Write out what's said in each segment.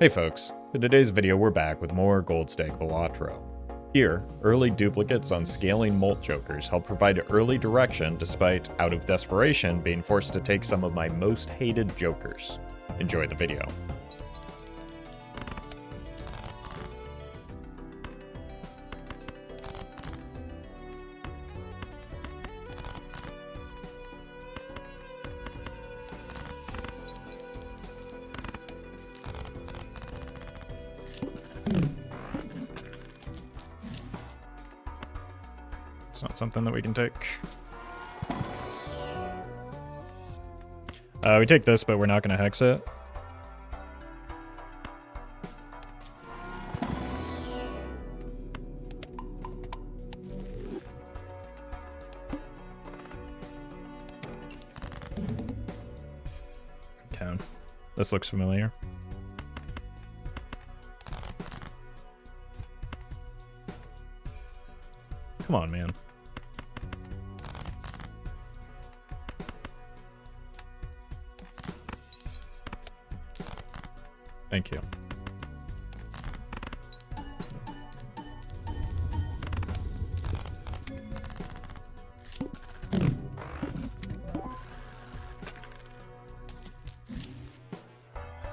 Hey folks, in today's video we're back with more Gold Stake Balatro. Here, early duplicates on scaling Mult Jokers help provide early direction despite, out of desperation, being forced to take some of my most hated jokers. Enjoy the video. It's not something that we can take. We take this, but we're not going to hex it. Okay. This looks familiar. Come on, man. Thank you.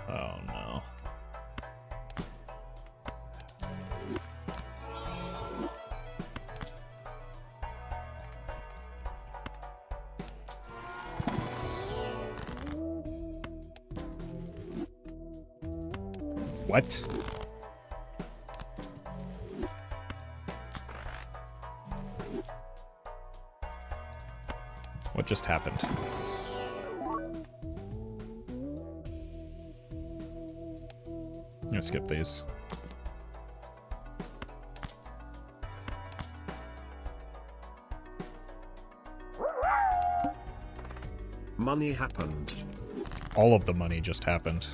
Oh no. What? What just happened? I'm gonna skip these. Money happened. All of the money just happened.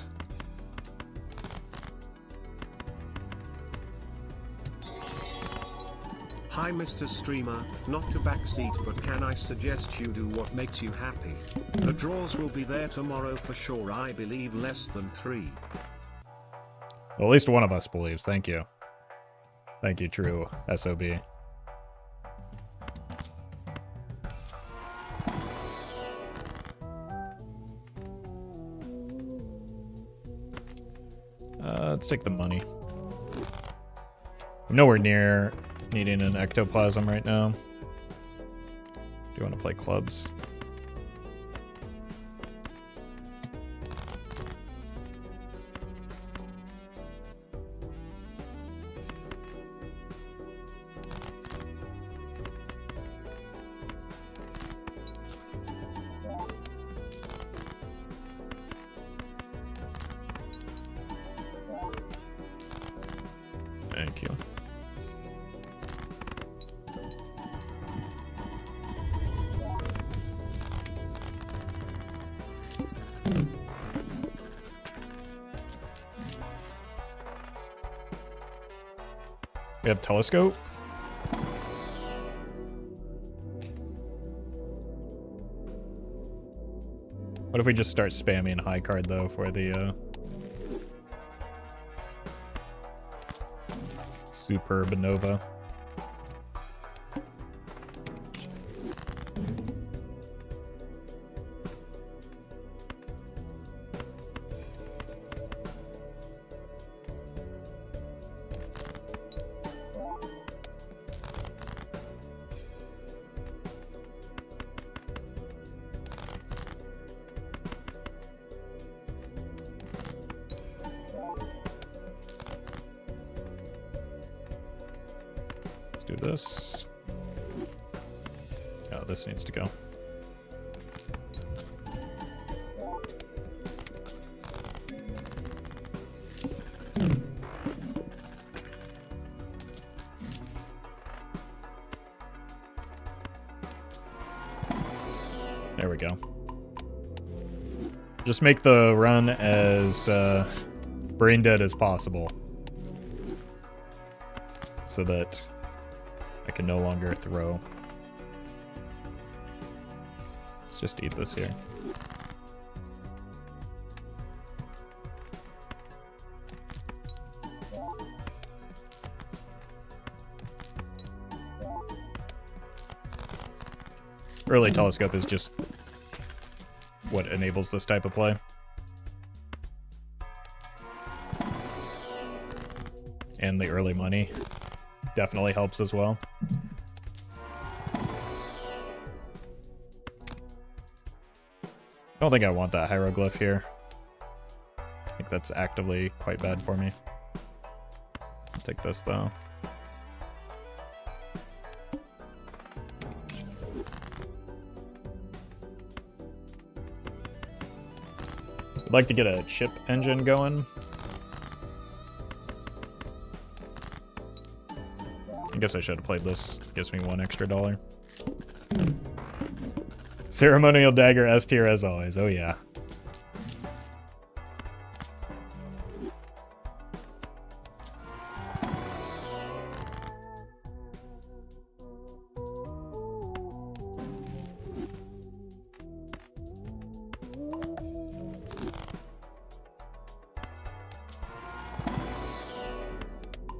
Hi Mr. Streamer, not to backseat but can I suggest you do what makes you happy? The draws will be there tomorrow for sure, I believe less than 3. Well, at least one of us believes. Thank you. Thank you, true SOB. Let's take the money. I'm nowhere near needing an ectoplasm right now. Do you want to play clubs? Thank you. We have telescope. What if we just start spamming high card though for the Superb Nova? Do this. Oh, this needs to go. There we go. Just make the run as brain dead as possible so that I can no longer throw. Let's just eat this here. Early telescope is just what enables this type of play. And the early money definitely helps as well. I don't think I want that hieroglyph here. I think that's actively quite bad for me. I'll take this though. I'd like to get a chip engine going. I guess I should have played this. Gives me $1 extra. Ceremonial dagger S tier as always. Oh yeah.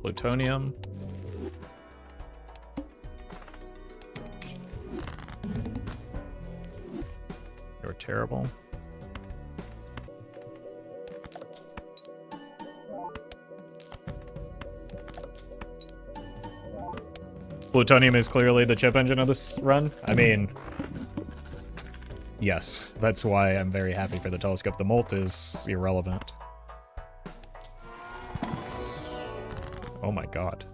Plutonium. You're terrible. Plutonium is clearly the chip engine of this run. I mean, yes, that's why I'm very happy for the telescope. The Mult is irrelevant. Oh my god.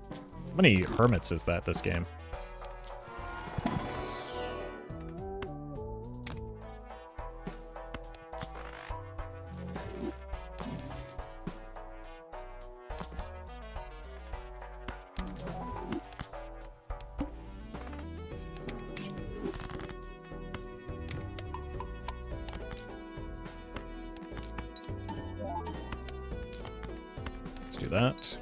How many hermits is that this game? Let's do that.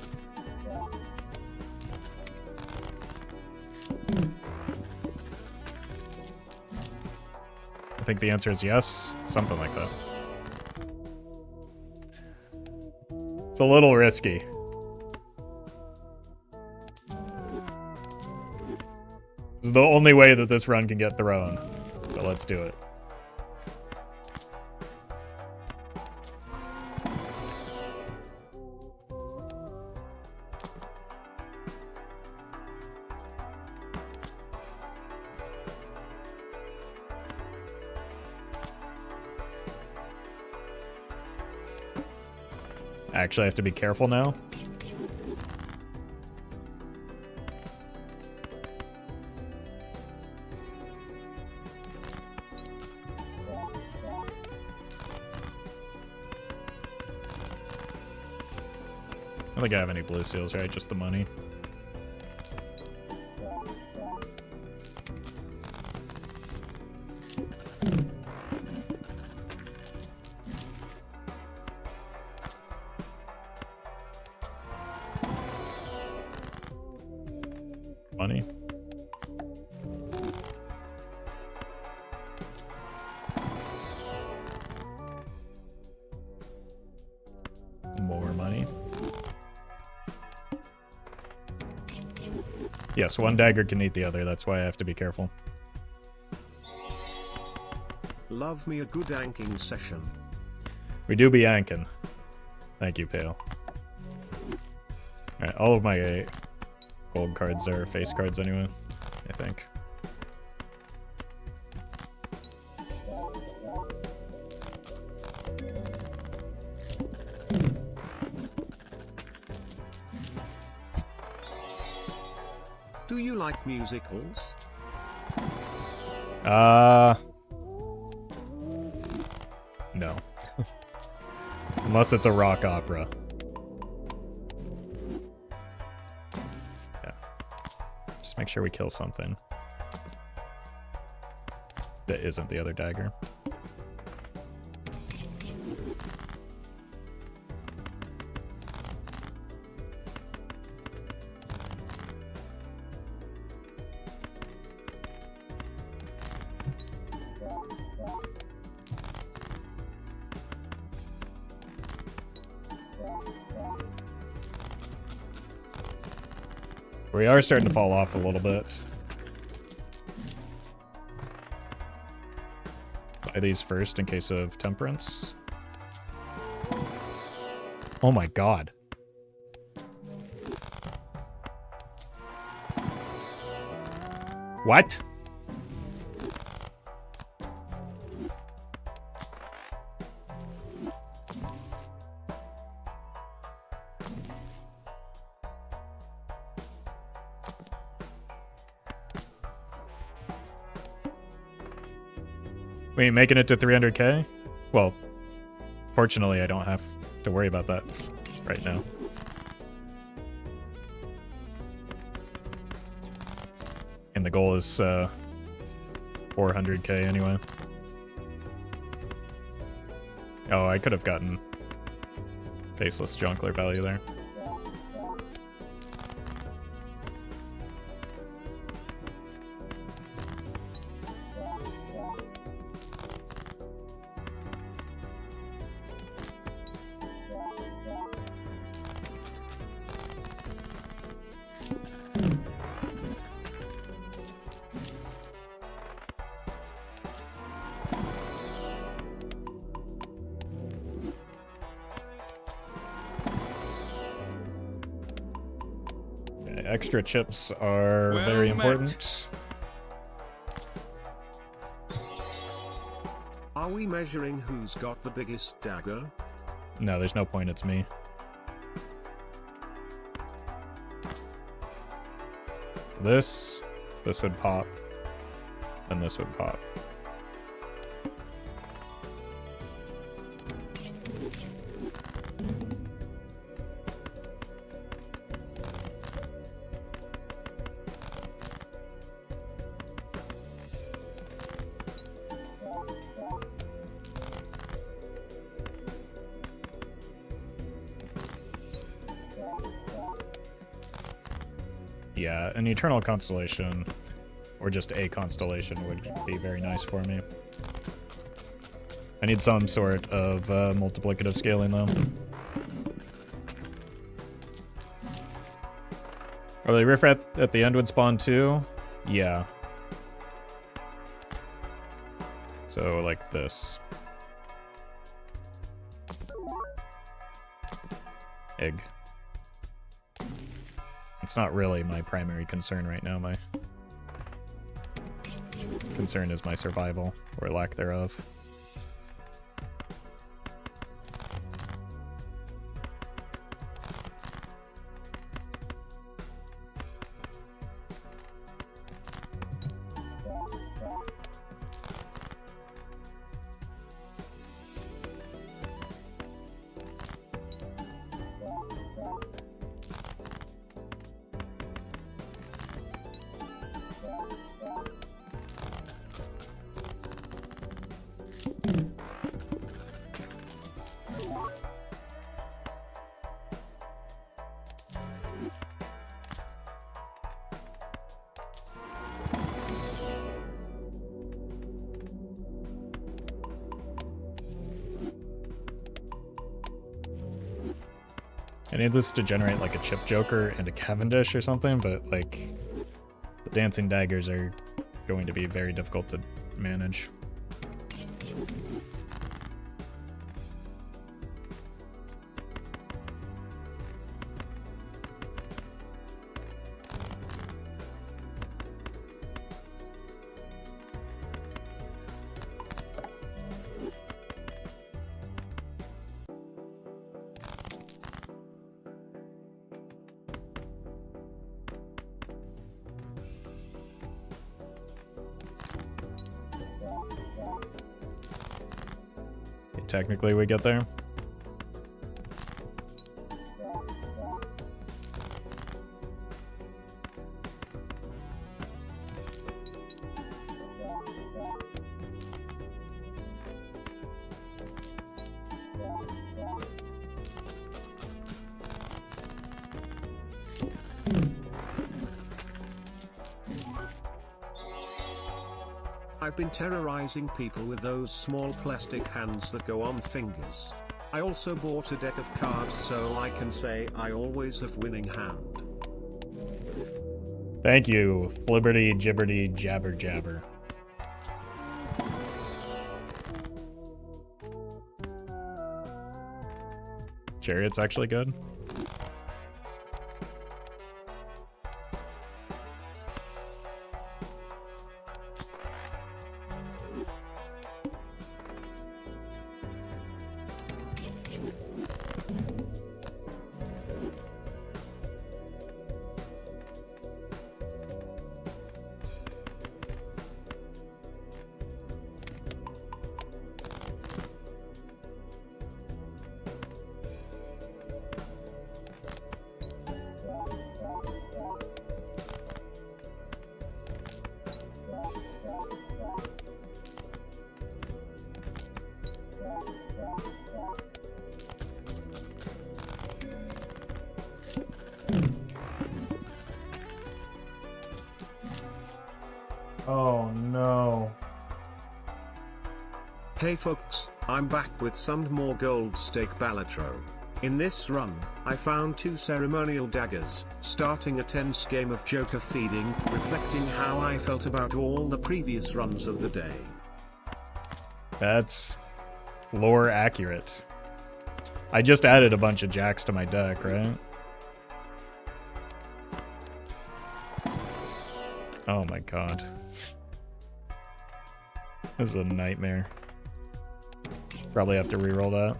I think the answer is yes. Something like that. It's a little risky. This is the only way that this run can get thrown. But let's do it. Actually, I have to be careful now. I don't think I have any blue seals, right? Just the money. Money. More money. Yes, one dagger can eat the other. That's why I have to be careful. Love me a good anking session. We do be anking. Thank you, Pale. Alright, all of my gold cards are face cards anyway, I think. Do you like musicals? No. Unless it's a rock opera. Yeah. Just make sure we kill something that isn't the other dagger. We are starting to fall off a little bit. Buy these first in case of temperance. Oh my god. What? Wait, making it to 300k? Well, fortunately, I don't have to worry about that right now. And the goal is 400k anyway. Oh, I could have gotten faceless junkler value there. Extra chips are very important. Are we measuring who's got the biggest dagger? No, there's no point, it's me. This would pop, and this would pop. Yeah, an eternal constellation, or just a constellation, would be very nice for me. I need some sort of multiplicative scaling, though. Are they riff at the end would spawn too? Yeah. So, like this. Egg. It's not really my primary concern right now. My concern is my survival, or lack thereof. I need this to generate like a chip joker and a Cavendish or something, but like the dancing daggers are going to be very difficult to manage. Technically, we get there. I've been terrorizing people with those small plastic hands that go on fingers. I also bought a deck of cards so I can say I always have winning hand. Thank you, Flibberty Gibberty Jabber Jabber. Chariot's actually good. Oh no. Hey folks, I'm back with some more Gold Stake Balatro. In this run, I found 2 ceremonial daggers, starting a tense game of Joker feeding, reflecting how I felt about all the previous runs of the day. That's lore accurate. I just added a bunch of jacks to my deck, right? Oh my god. This is a nightmare. Probably have to reroll that.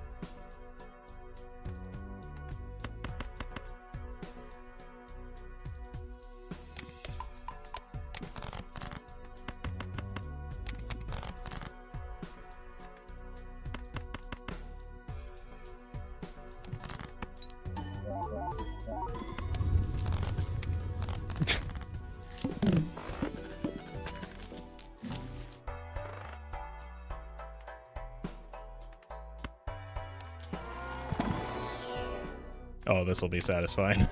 Oh, this will be satisfying.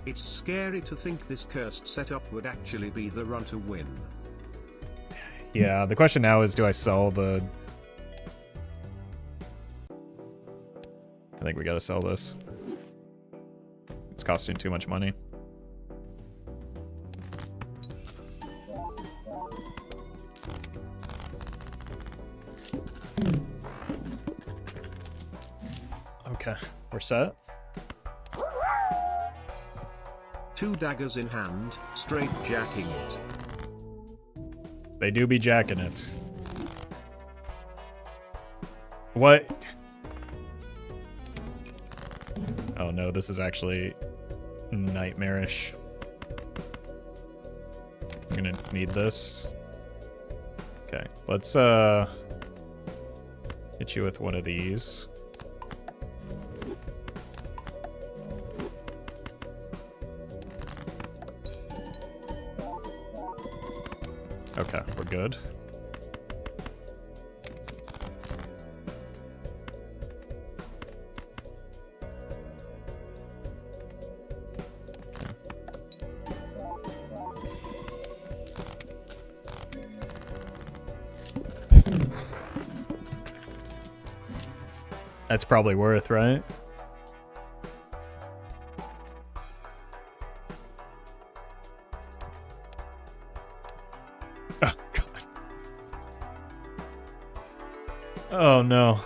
It's scary to think this cursed setup would actually be the run to win. Yeah, the question now is, do I sell the... I think we gotta sell this. It's costing too much money. Okay, we're set. 2 daggers in hand, straight jacking it. They do be jacking it. What? Oh no, this is actually nightmarish. I'm gonna need this. Okay, let's hit you with one of these. Okay, we're good. That's probably worth, right? Oh, God. Oh, no.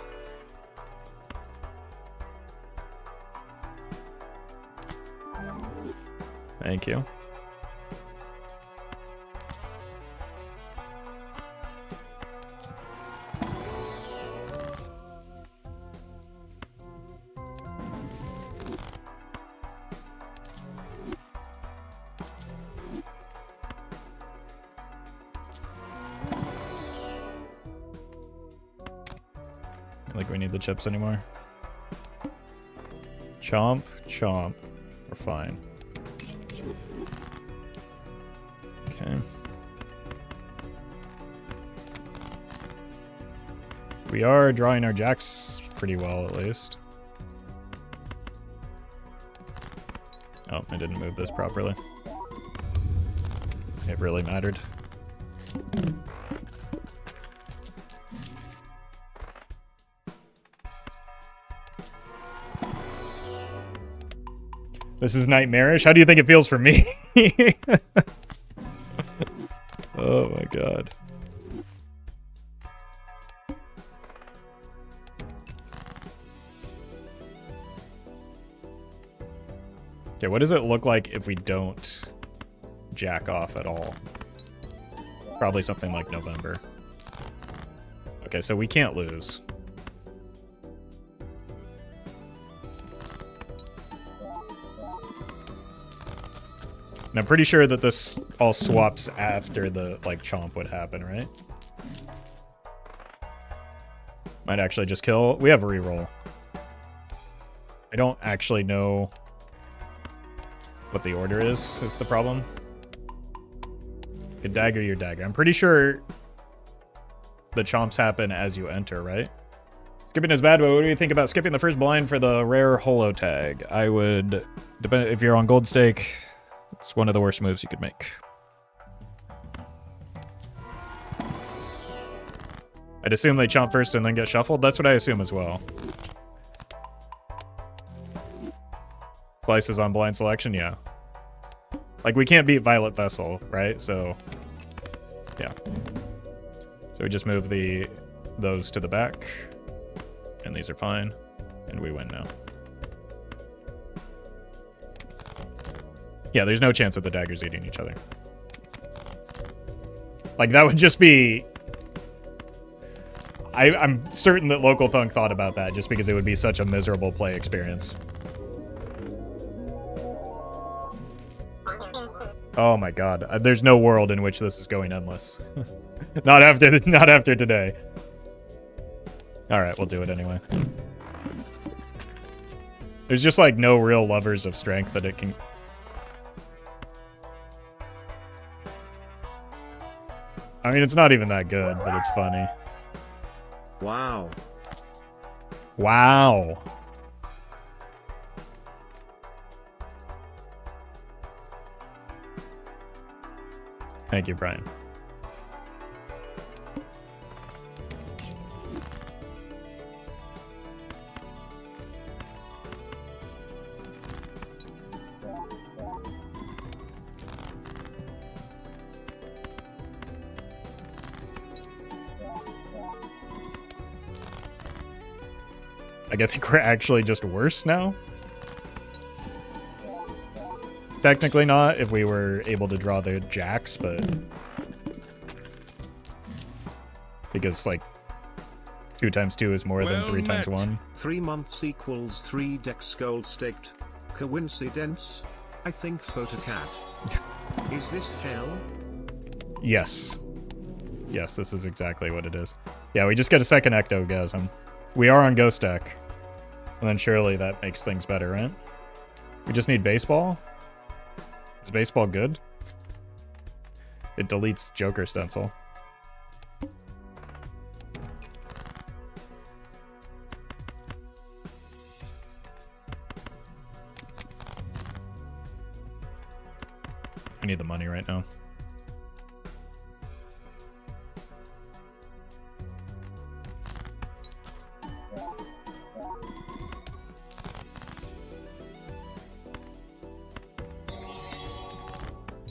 Thank you. I don't think we need the chips anymore. Chomp, chomp. We're fine. Okay. Okay. We are drawing our jacks pretty well, at least. Oh, I didn't move this properly. It really mattered. This is nightmarish. How do you think it feels for me? Oh my god. Okay, what does it look like if we don't jack off at all? Probably something like November. Okay, so we can't lose. And I'm pretty sure that this all swaps after the, like, chomp would happen, right? Might actually just kill. We have a reroll. I don't actually know what the order is the problem. You can dagger your dagger. I'm pretty sure the chomps happen as you enter, right? Skipping is bad, but what do you think about skipping the first blind for the rare holo tag? I would, depend if you're on Gold Stake, it's one of the worst moves you could make. I'd assume they chomp first and then get shuffled. That's what I assume as well. Slices on blind selection, yeah. Like, we can't beat Violet Vessel, right? So, yeah. So we just move those to the back. And these are fine. And we win now. Yeah, there's no chance of the daggers eating each other. Like, that would just be... I'm certain that Local Thunk thought about that just because it would be such a miserable play experience. Oh my god. There's no world in which this is going endless. Not after today. Alright, we'll do it anyway. There's just like no real levers of strength that it can... I mean, it's not even that good, but it's funny. Wow. Wow. Thank you, Brian. I think we're actually just worse now. Technically not, if we were able to draw the jacks, but... Because, like, 2 times 2 is more than 3 times 1. 3 months equals 3 decks gold staked. Coincidence? I think photocat. Is this hell? Yes. Yes, this is exactly what it is. Yeah, we just get a second ectogasm. We are on Ghost Deck. And then surely that makes things better, right? We just need baseball? Is baseball good? It deletes Joker stencil. I need the money right now.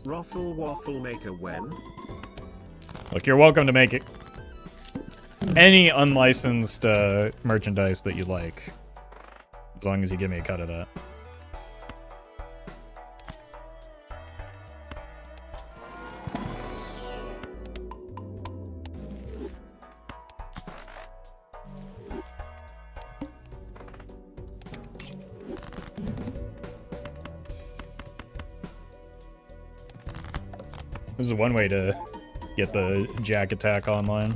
Roffle waffle maker when? Look, you're welcome to make it any unlicensed merchandise that you like. As long as you give me a cut of that. This is one way to get the jack attack online.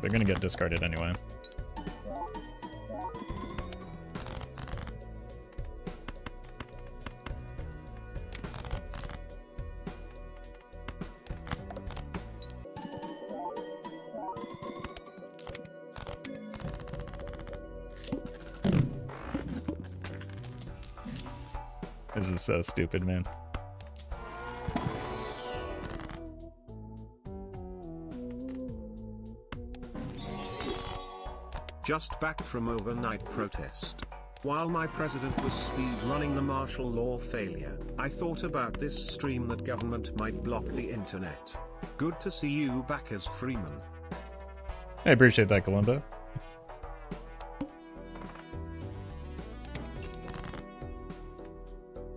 They're gonna get discarded anyway. This is so stupid, man. Just back from overnight protest. While my president was speed running the martial law failure, I thought about this stream that government might block the internet. Good to see you back as Freeman. I appreciate that, Kalimba.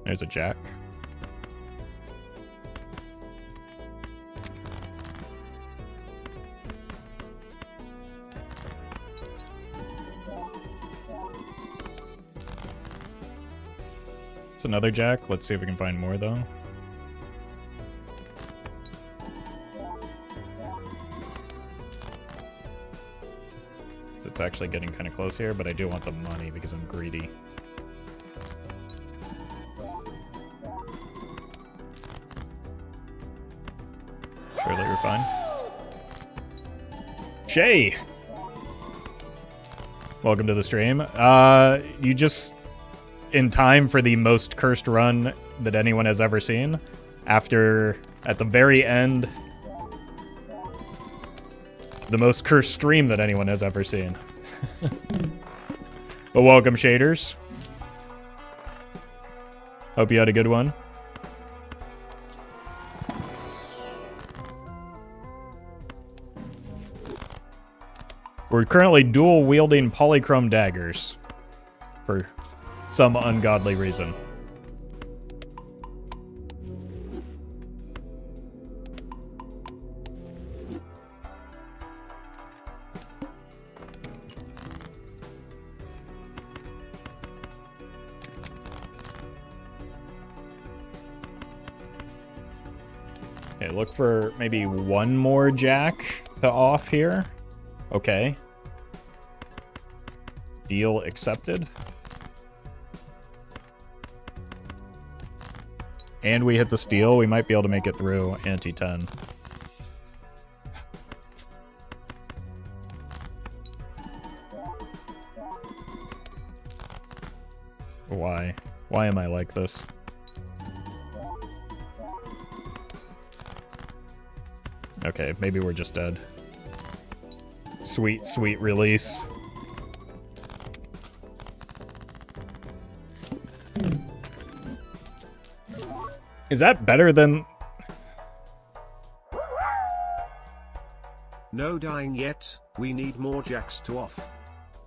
There's a jack. It's another jack. Let's see if we can find more, though. So it's actually getting kind of close here, but I do want the money because I'm greedy. Surely you're fine. Shay! Welcome to the stream. You just... in time for the most cursed run that anyone has ever seen. After, at the very end, the most cursed stream that anyone has ever seen. But welcome, shaders. Hope you had a good one. We're currently dual wielding polychrome daggers for some ungodly reason. Okay, look for maybe one more jack to off here. Okay. Deal accepted. And we hit the steal. We might be able to make it through ante 10. Why? Why am I like this? Okay, maybe we're just dead. Sweet, sweet release. Is that better than... No dying yet, we need more jacks to off.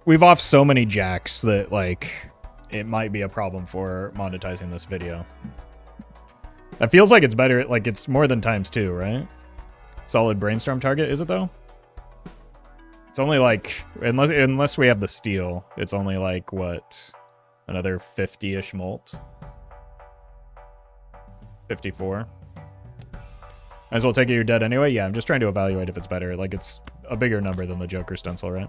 We've offed so many jacks that, like, it might be a problem for monetizing this video. It feels like it's better, like, it's more than ×2, right? Solid brainstorm target, is it though? It's only like, unless we have the steal, it's only like, what? Another 50-ish mult? 54. Might as well take it you're dead anyway. Yeah, I'm just trying to evaluate if it's better. Like, it's a bigger number than the Joker stencil, right?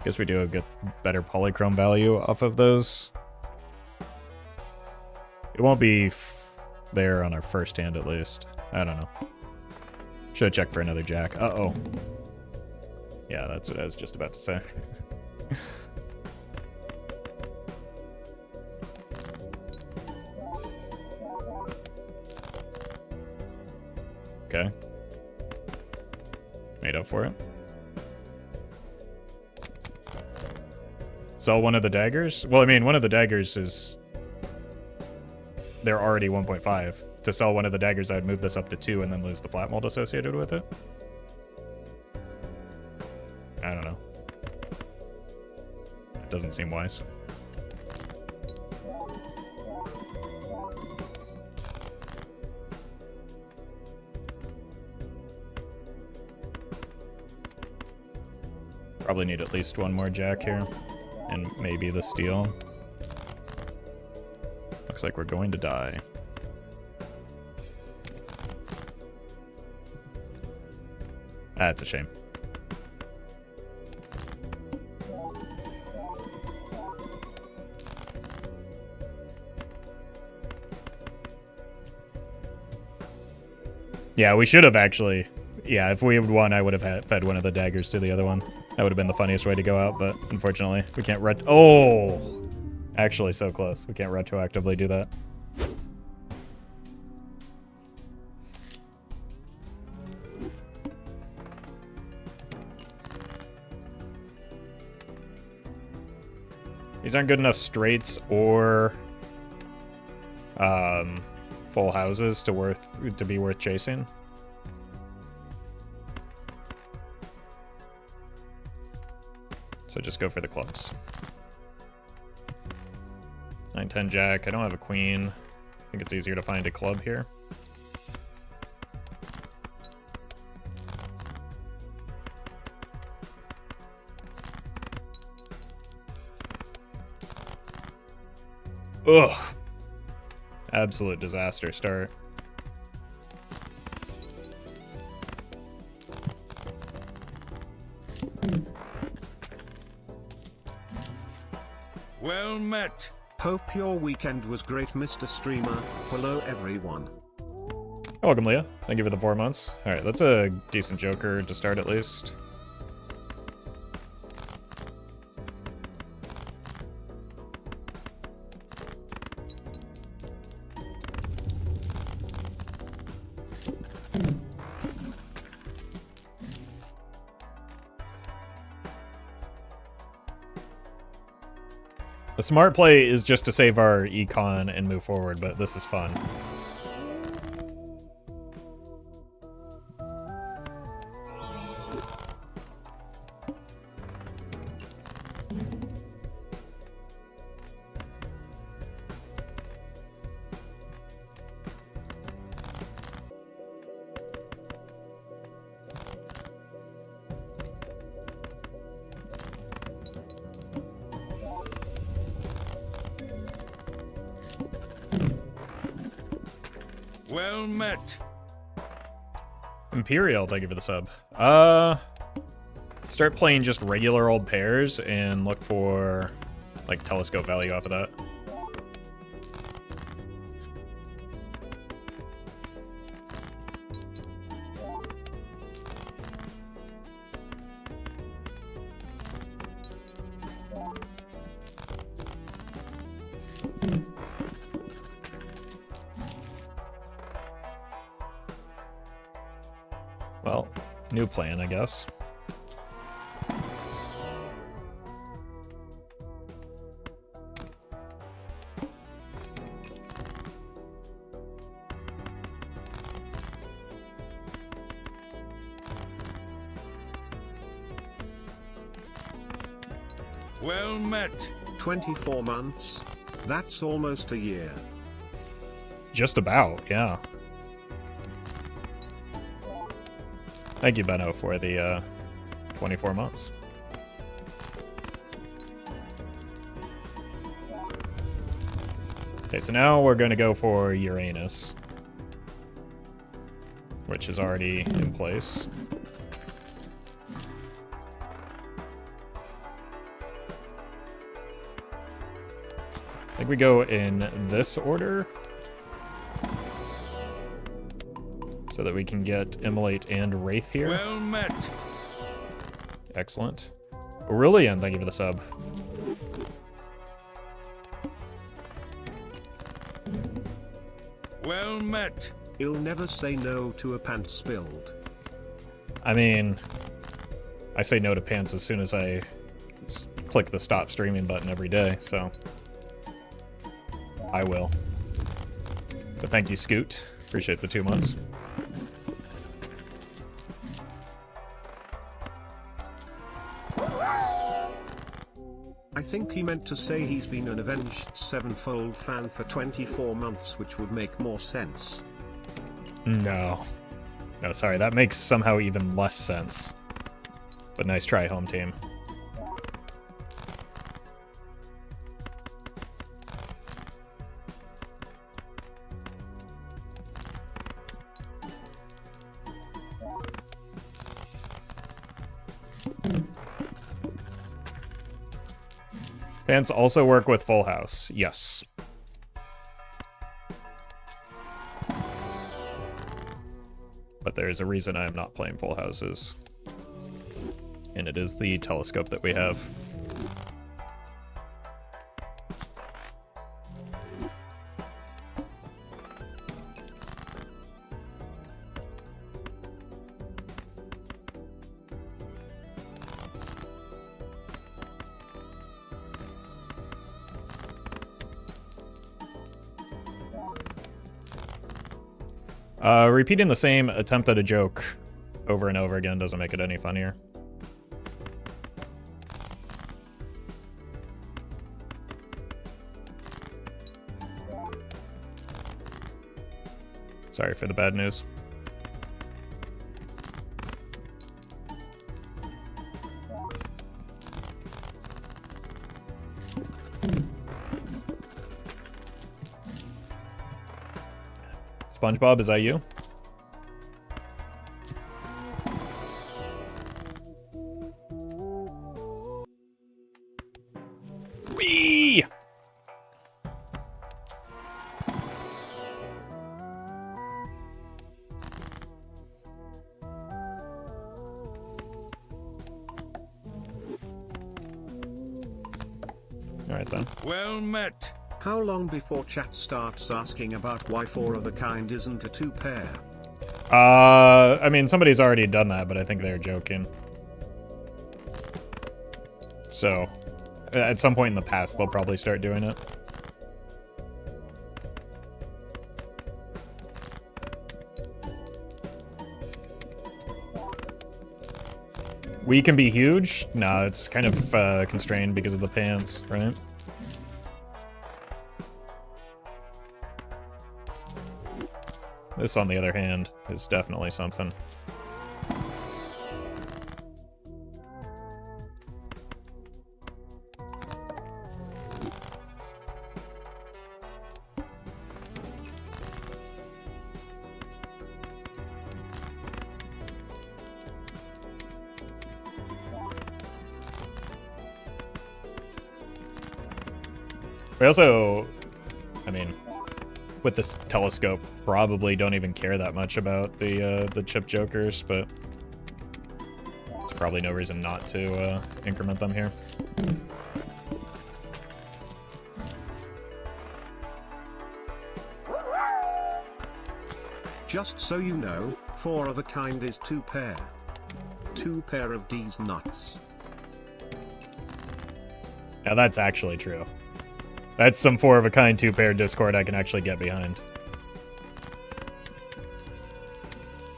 Guess we do get better polychrome value off of those. It won't be there on our first hand, at least. I don't know. Should have checked for another jack. Uh-oh. Yeah, that's what I was just about to say. Okay. Made up for it. Sell one of the daggers? Well, I mean, one of the daggers is... they're already 1.5. To sell one of the daggers, I'd move this up to 2 and then lose the flat mold associated with it. I don't know. It doesn't seem wise. Probably need at least one more jack here. and maybe the steel. Looks like we're going to die. That's a shame. Yeah, we should have actually. Yeah, if we had won, I would have fed one of the daggers to the other one. That would have been the funniest way to go out, but unfortunately, we can't Oh! Actually, so close. We can't retroactively do that. These aren't good enough straights or full houses to be worth chasing. So just go for the clubs. 9-10 jack. I don't have a queen. I think it's easier to find a club here. Ugh. Absolute disaster start. Well met. Hope your weekend was great, Mr. Streamer. Hello, everyone. Welcome, Leah. Thank you for the 4 months. Alright, that's a decent joker to start at least. The smart play is just to save our econ and move forward, but this is fun. Well met. Imperial, thank you for the sub. Start playing just regular old pairs and look for like telescope value off of that. Well, new plan, I guess. Well met. 24 months? That's almost a year. Just about, yeah. Thank you, Benno, for the 24 months. Okay, so now we're going to go for Uranus, which is already in place. I think we go in this order so that we can get Immolate and Wraith here. Well met. Excellent. Aurelian, thank you for the sub. Well met. He'll never say no to a pant spilled. I mean, I say no to pants as soon as I click the stop streaming button every day, so I will. But thank you, Scoot. Appreciate the 2 months. I think he meant to say he's been an Avenged Sevenfold fan for 24 months, which would make more sense. No. No, sorry, that makes somehow even less sense. But nice try, home team. Pants also work with full house. Yes. But there's a reason I am not playing full houses. And it is the telescope that we have. Repeating the same attempt at a joke over and over again doesn't make it any funnier. Sorry for the bad news. SpongeBob, is that you? Whee! Alright then. Well met. How long before chat starts asking about why 4 of a kind isn't a 2-pair? I mean, somebody's already done that, but I think they're joking. So, at some point in the past, they'll probably start doing it. We can be huge? No, it's kind of constrained because of the pants, right? This, on the other hand, is definitely something. We also, I mean, with this telescope, probably don't even care that much about the chip jokers, but there's probably no reason not to increment them here. Just so you know, 4 of a kind is 2-pair. 2 pair of these nuts. Now that's actually true. That's some 4 of a kind 2-pair Discord I can actually get behind.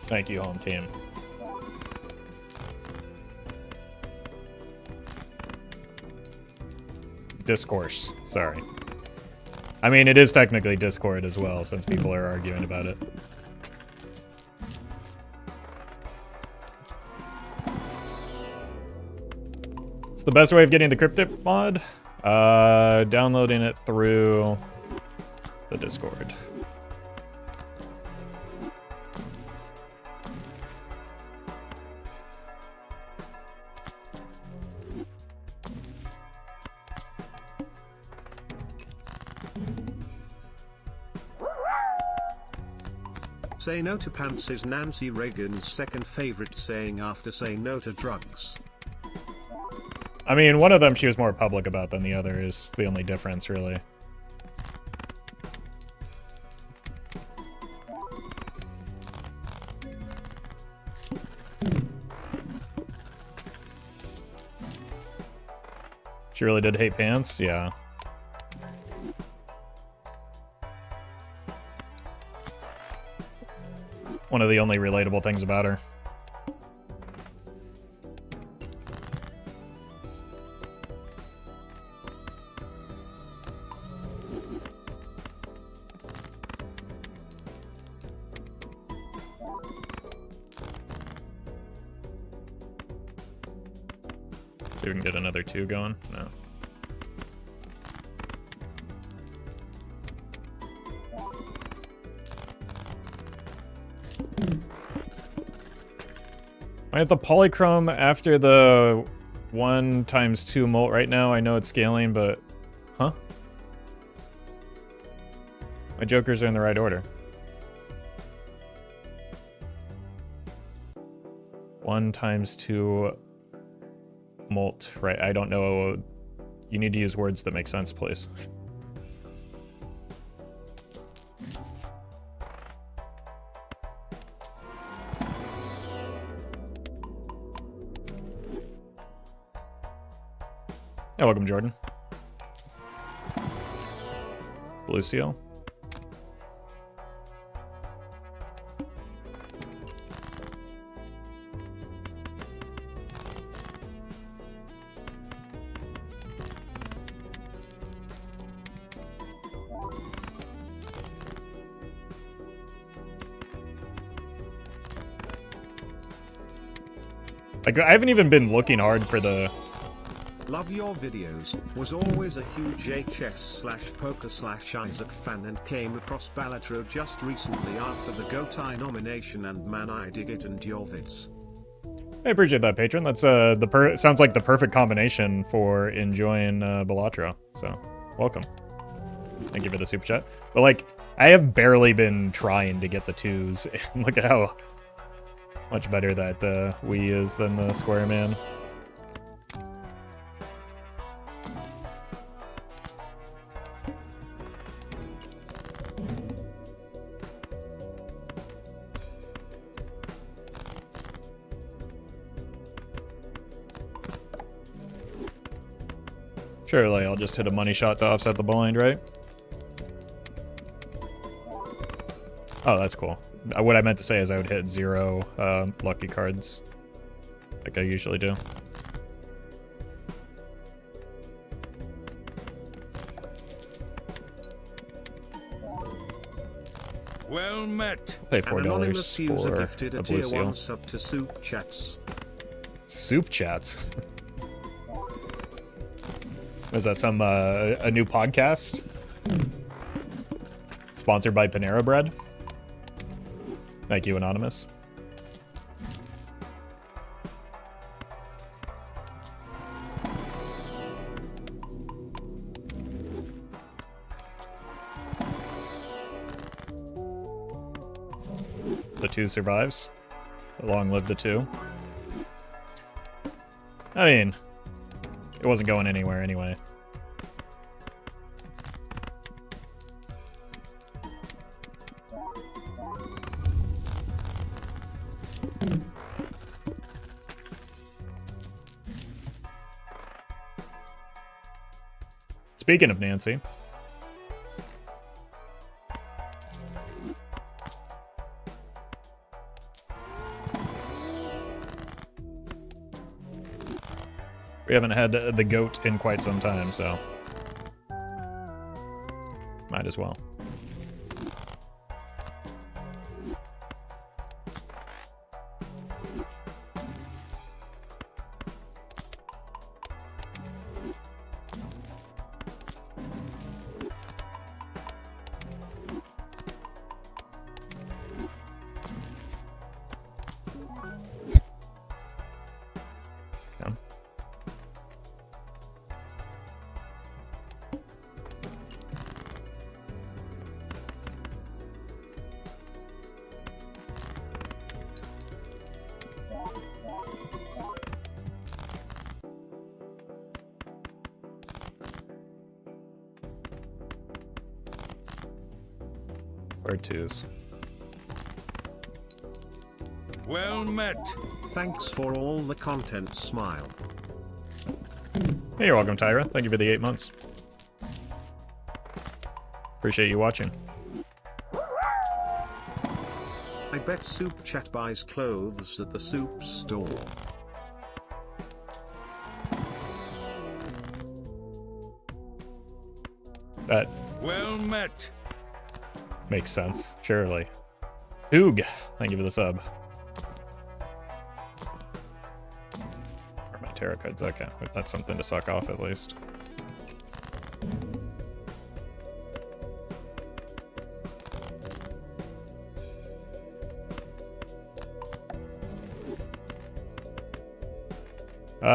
Thank you, home team. Discourse, sorry. I mean, it is technically Discord as well, since people are arguing about it. It's the best way of getting the cryptic mod. Downloading it through the Discord. Say no to pants is Nancy Reagan's second favorite saying after say no to drugs. I mean, one of them she was more public about than the other is the only difference, really. She really did hate pants? Yeah. One of the only relatable things about her. See if we can get another 2 going. No. I have the polychrome after the 1 times 2 Mult right now. I know it's scaling, but... Huh? My jokers are in the right order. 1 times 2 Mult, right? I don't know. You need to use words that make sense, please. Yeah, welcome, Jordan. Lucio. Like, I haven't even been looking hard for the... Love your videos, was always a huge HS/poker/Isaac fan and came across Balatro just recently after the GOTY nomination, and man, I dig it and your vids. I appreciate that, patron. That's sounds like the perfect combination for enjoying Balatro. So, welcome. Thank you for the super chat. But like, I have barely been trying to get the 2s. Look at how much better that Wii is than the Square Man. Surely I'll just hit a money shot to offset the blind, right? Oh, that's cool. What I meant to say is I would hit 0 lucky cards, like I usually do. Well met. Pay An $4 anonymous user for gifted a a blue tier seal. 1 sub to Soup Chats. Soup chats. Was that some a new podcast? Sponsored by Panera Bread? Thank you, Anonymous. The 2 survives. Long live the 2. I mean, it wasn't going anywhere anyway. Speaking of Nancy. We haven't had the goat in quite some time, so might as well. Or 2s. Well met. Thanks for all the content, smile. Hey, you're welcome, Tyra. Thank you for the 8 months. Appreciate you watching. I bet Soup Chat buys clothes at the soup store. That Well met. makes sense, surely. Oog, thank you for the sub. Or my tarot cards, okay. That's something to suck off at least.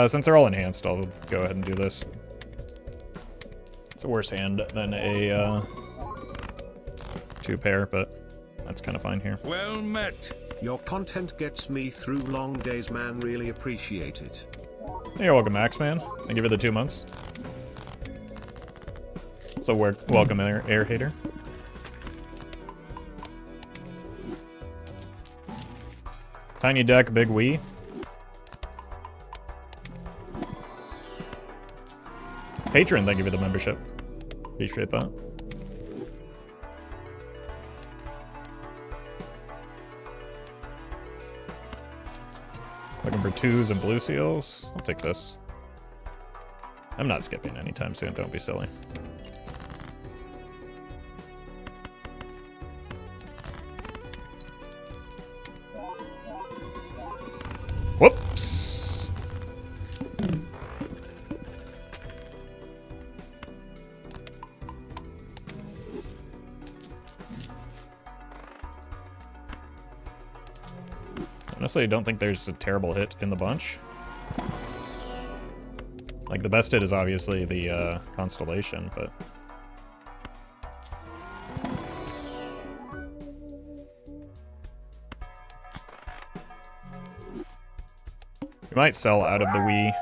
Since they're all enhanced, I'll go ahead and do this. It's a worse hand than a 2-pair, but that's kind of fine here. Well met. Your content gets me through long days, man. Really appreciate it. Hey, you're welcome, Max, man. Thank you for the 2 months. So welcome, air hater. Tiny deck, big Wii. Patron, thank you for the membership. Appreciate that. Looking for 2s and blue seals. I'll take this. I'm not skipping anytime soon, don't be silly. Whoops! Honestly, I don't think there's a terrible hit in the bunch. Like, the best hit is obviously the Constellation, but... We might sell out of the Wii.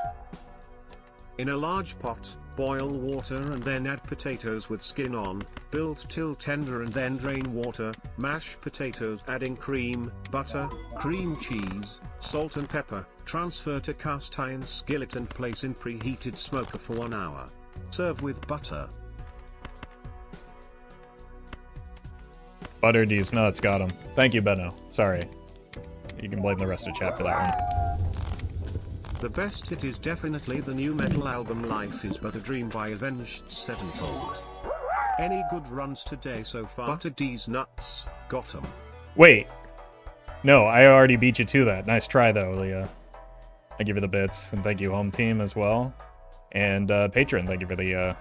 In a large pot, boil water and then add potatoes with skin on, build till tender and then drain water, mash potatoes adding cream, butter, cream cheese, salt and pepper, transfer to cast iron skillet and place in preheated smoker for 1 hour. Serve with butter. Butter these nuts, got him. Thank you, Benno. Sorry. You can blame the rest of chat for that one. The best hit is definitely the new metal album Life is But a Dream by Avenged Sevenfold. Any good runs today so far? Butter these nuts, got 'em. Wait. No, I already beat you to that. Nice try, though, Leah. I give you the bits, and thank you, home team, as well. And Patron, thank you for the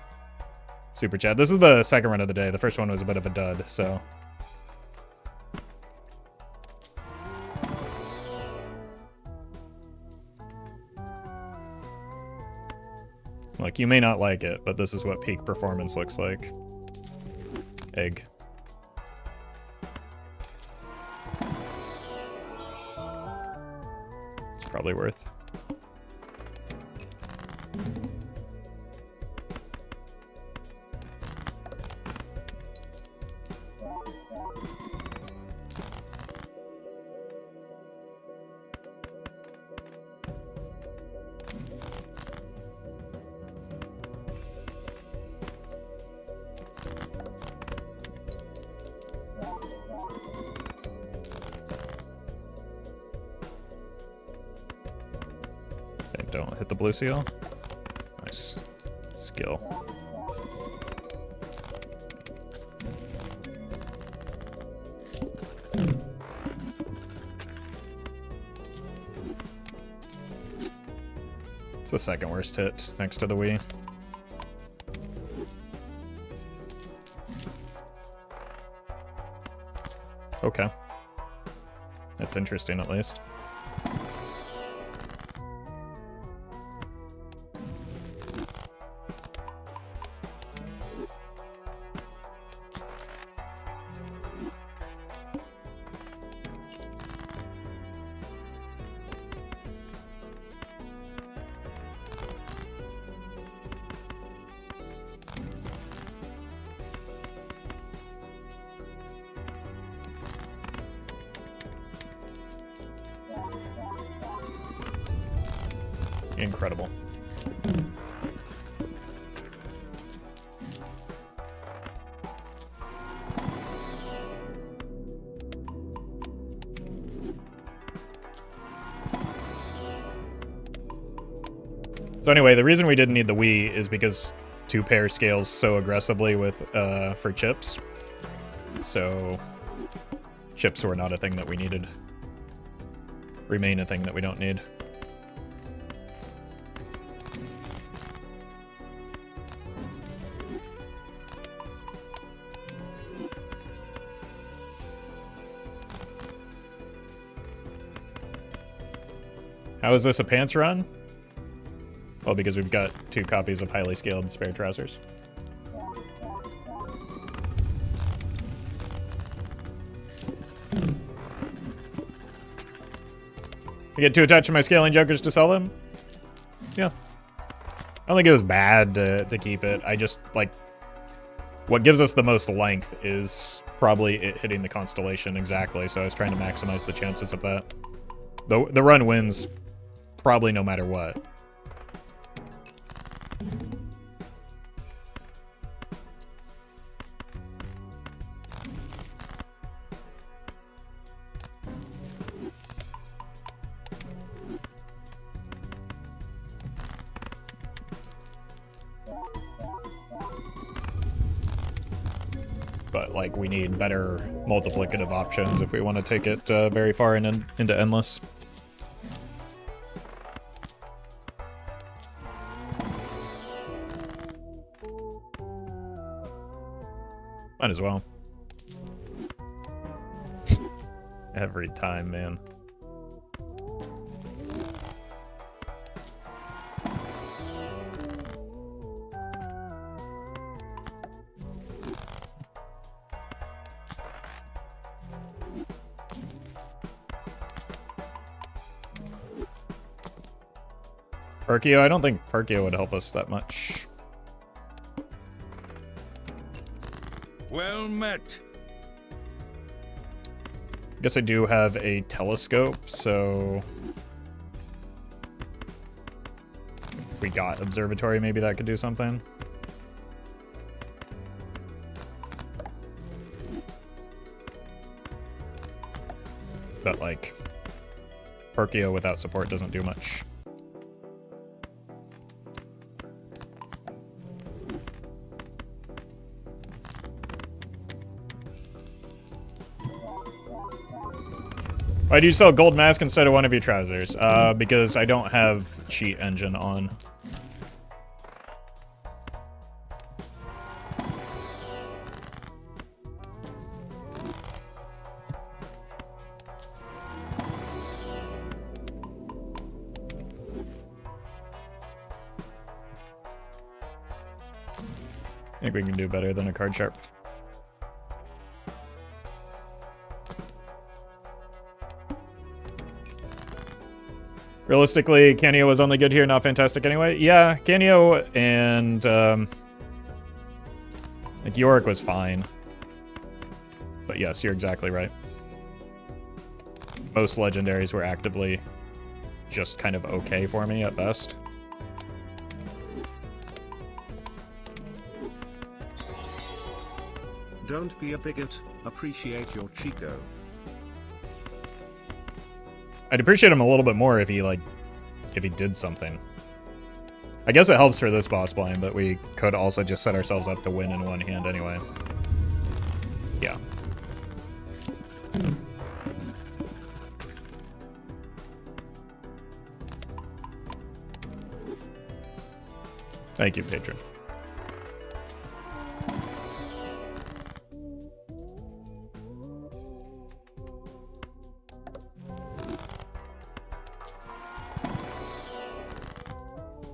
super chat. This is the second run of the day. The first one was a bit of a dud, so... Look, you may not like it, but this is what peak performance looks like. Egg. It's probably worth. Don't hit the blue seal. Nice. Skill. It's the second worst hit next to the Wii. Okay. That's interesting, at least. Incredible. So anyway, the reason we didn't need the Wii is because 2-pair scales so aggressively with for chips. So chips were not a thing that we needed. Remain a thing that we don't need. How is this a pants run? Well, because we've got 2 copies of highly scaled spare trousers. I get too attached to my scaling jokers to sell them? Yeah. I don't think it was bad to keep it. I just, like, what gives us the most length is probably it hitting the constellation exactly, so I was trying to maximize the chances of that. The run wins probably no matter what. But, like, we need better multiplicative options if we want to take it very far into endless. Might as well. Every time, man. Perkio? I don't think Perkio would help us that much. Well met. I guess I do have a telescope, so if we got observatory, maybe that could do something. But, like, Perkio without support doesn't do much. Why do you sell gold mask instead of one of your trousers? Because I don't have cheat engine on. I think we can do better than a card sharp. Realistically, Canio was only good here, not fantastic anyway. Yeah, Canio and like Yorick was fine. But yes, you're exactly right. Most legendaries were actively just kind of okay for me at best. Don't be a bigot, appreciate your Chico. I'd appreciate him a little bit more if he did something. I guess it helps for this boss blind, but we could also just set ourselves up to win in one hand anyway. Yeah. Thank you, patron.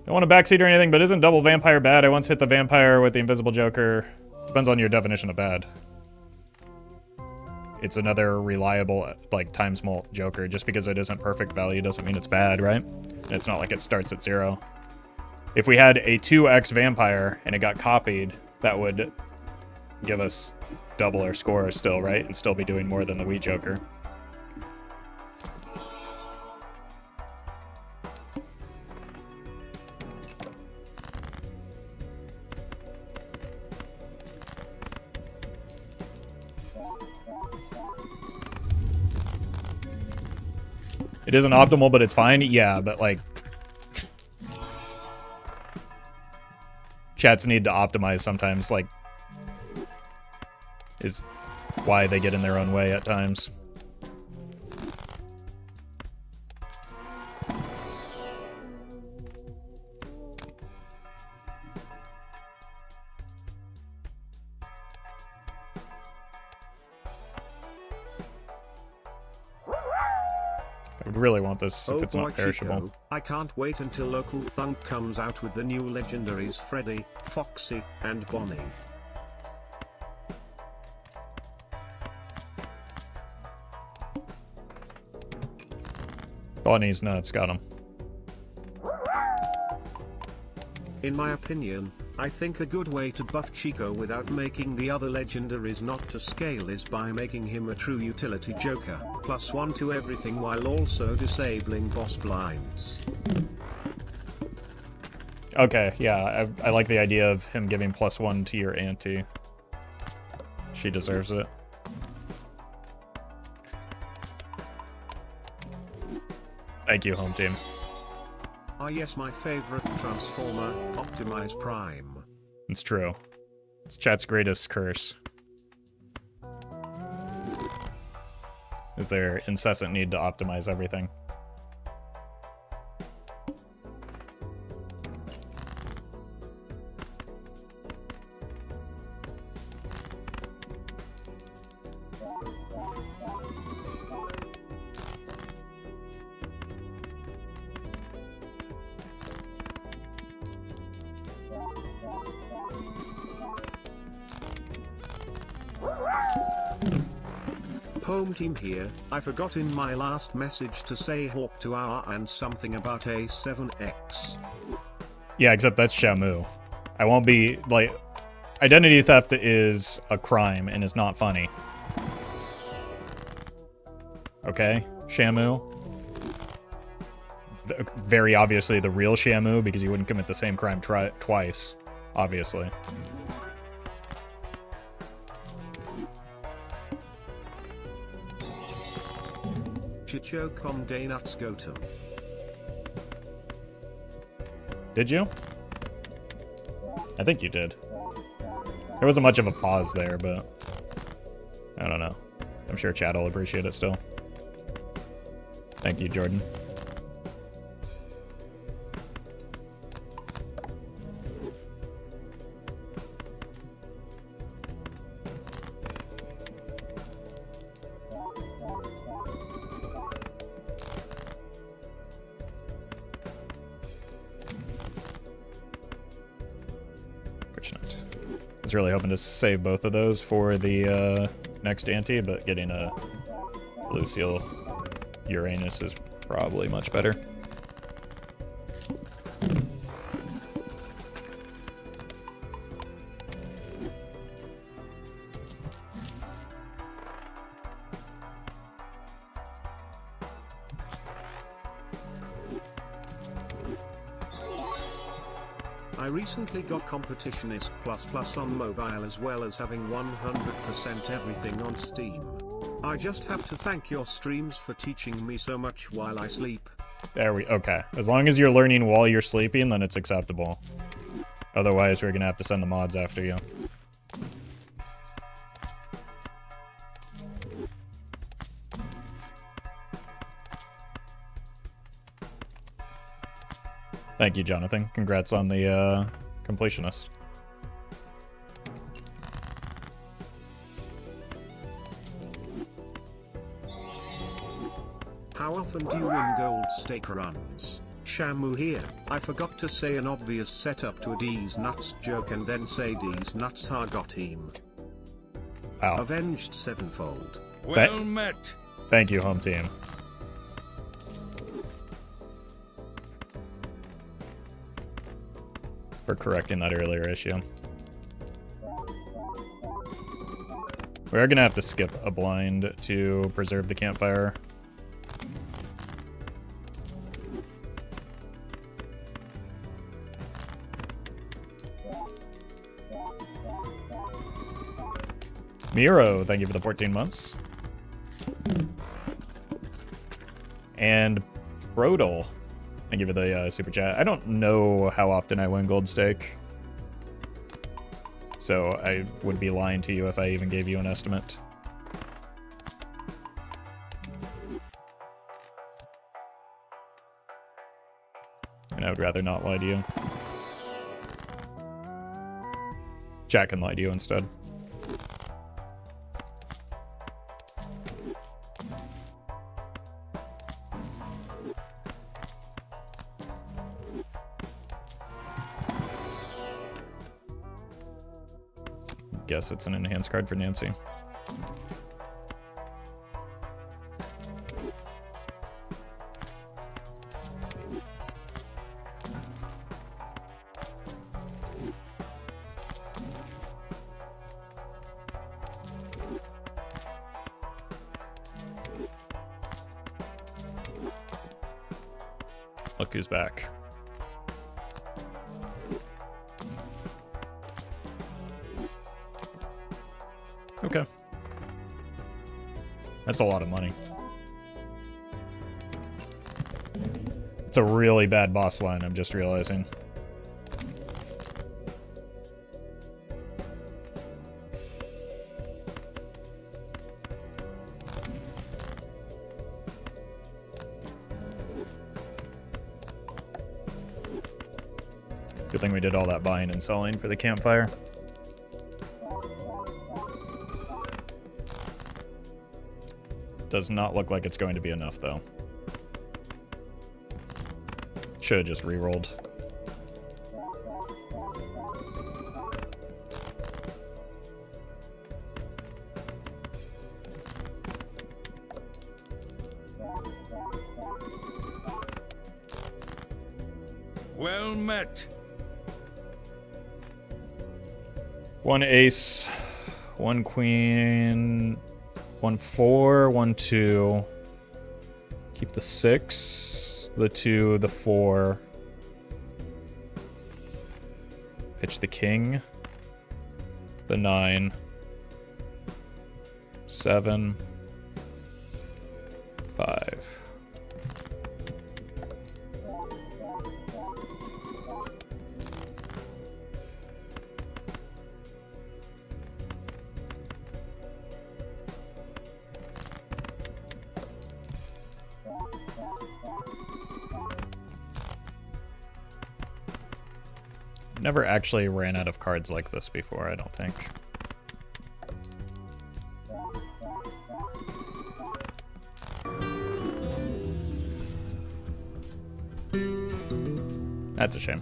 Don't want a backseat or anything, but isn't double vampire bad? I once hit the vampire with the invisible joker. Depends on your definition of bad. It's another reliable, like, times mult joker. Just because it isn't perfect value doesn't mean it's bad, right? And it's not like it starts at 0. If we had a 2x vampire and it got copied, that would give us double our score still, right? And still be doing more than the wheat joker. It isn't optimal, but it's fine. Yeah, but like, chats need to optimize sometimes, like, is why they get in their own way at times. would really want this if Oh it's boy, not perishable. Chico, I can't wait until Local Thunk comes out with the new legendaries Freddy, Foxy, and Bonnie. Bonnie's nuts, got him. In my opinion, I think a good way to buff Chico without making the other legendaries not to scale is by making him a true utility joker, +1 to everything while also disabling boss blinds. Okay, yeah, I like the idea of him giving +1 to your ante. She deserves it. Thank you, home team. Ah yes, my favorite transformer, Optimize Prime. It's true. It's chat's greatest curse. Is their incessant need to optimize everything. Home team here, I forgot in my last message to say hawk to our and something about A7X. Yeah, except that's Shamu. I won't be, like... Identity theft is a crime and is not funny. Okay, Shamu? Very obviously the real Shamu, because you wouldn't commit the same crime twice, obviously. Chicho Conde Nuts Gotum. Did you? I think you did. There wasn't much of a pause there, but... I don't know. I'm sure chat will appreciate it still. Thank you, Jordan. I was really hoping to save both of those for the next ante, but getting a Lucille Uranus is probably much better. I recently got Competitionist ++ on mobile as well as having 100% everything on Steam. I just have to thank your streams for teaching me so much while I sleep. Okay. As long as you're learning while you're sleeping, then it's acceptable. Otherwise, we're gonna have to send the mods after you. Thank you, Jonathan. Congrats on the completionist. How often do you win gold stake runs? Shamu here. I forgot to say an obvious setup to a D's nuts joke and then say D's nuts ha got him. Wow. Avenged sevenfold. Well met. Thank you, home team. For correcting that earlier issue. We are gonna have to skip a blind to preserve the campfire. Miro, thank you for the 14 months. And Brodel, thank you for the super chat. I don't know how often I win Gold Stake, so I would be lying to you if I even gave you an estimate. And I would rather not lie to you. Chat can lie to you instead. guess it's an enhanced card for Nancy. Look who's back. Okay. That's a lot of money. It's a really bad boss line, I'm just realizing. Good thing we did all that buying and selling for the campfire. Does not look like it's going to be enough, though. Should have just re-rolled. Well met. One ace, one queen, 1-4, 1-2. Keep the 6, the 2, the 4. Pitch the king, the 9, 7, 5. Never actually ran out of cards like this before, I don't think. That's a shame.